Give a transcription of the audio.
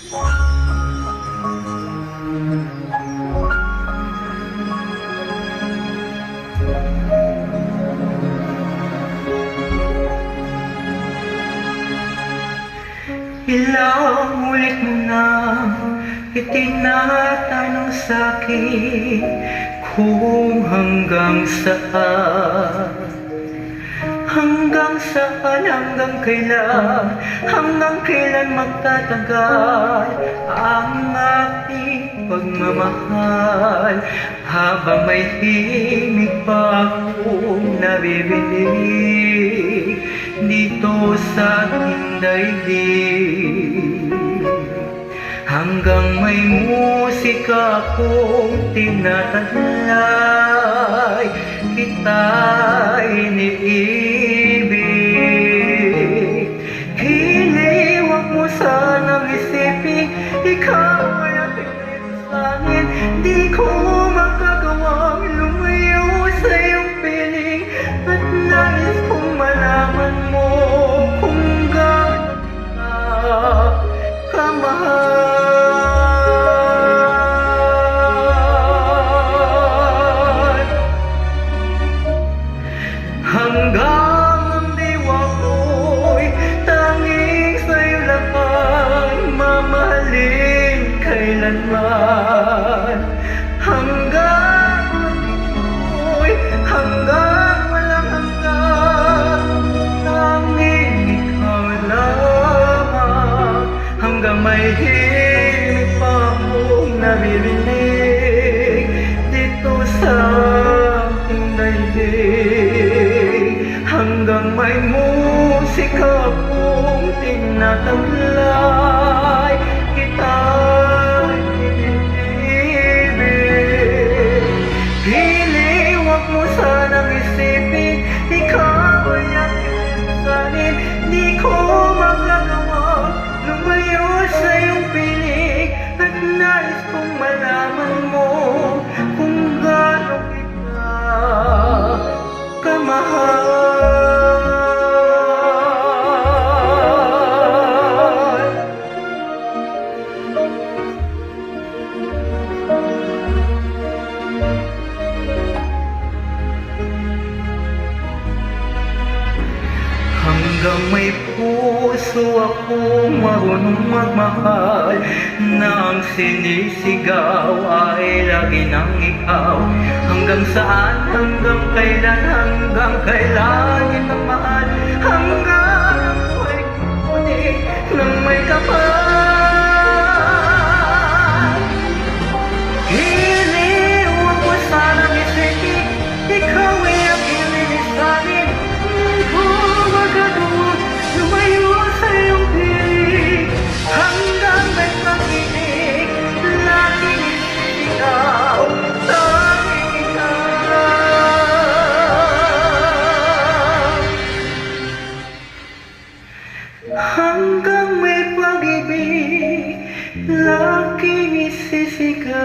Ilang ulit mo na itinatanong sa'kin kung hanggang saan, hanggang kailan magtatagal ang ating pagmamahal, habang may himig pa akong nabibili dito sa ating daigdig, hanggang may musika akong tinataglay, kita'y iniibig. Hiniwag mo sanang isipin, ikaw ay aking naisasanin. Di ko magagawang lumayo sa iyong piling, at nais kong malaman mo kung gaano kita kamahal. Hanggang ang diwa ko'y tanging sa'yo lang ang mamahalin kailanman. Hanggang walang hanggan, tanging ikaw lamang. Hanggang may himig pa akong naririnig dito sa ating daigdig, hanggang may musika akong tinataglay, kita'y iniibig. Hiniwag mo sanang isipin, ikaw ay aking naisasanin. Di ko magagawa lumayo sa iyong piling, at nais kong malaman mo kung gaano kita kamahal. Hanggang may puso akong marunong magmahal, na ang sinisigaw ay lagi ng ikaw. Hanggang saan, hanggang kailan kitang mahal, hanggang ang buhay ko muli nang may kapal. Hiniwag mo sanang isipin, ikaw ay aking nilisanin. Lumayo sa iyong piling, hanggang may pag-ibig, laging ikaw, tanging ikaw. Hanggang may pag-ibig, laging isisigaw.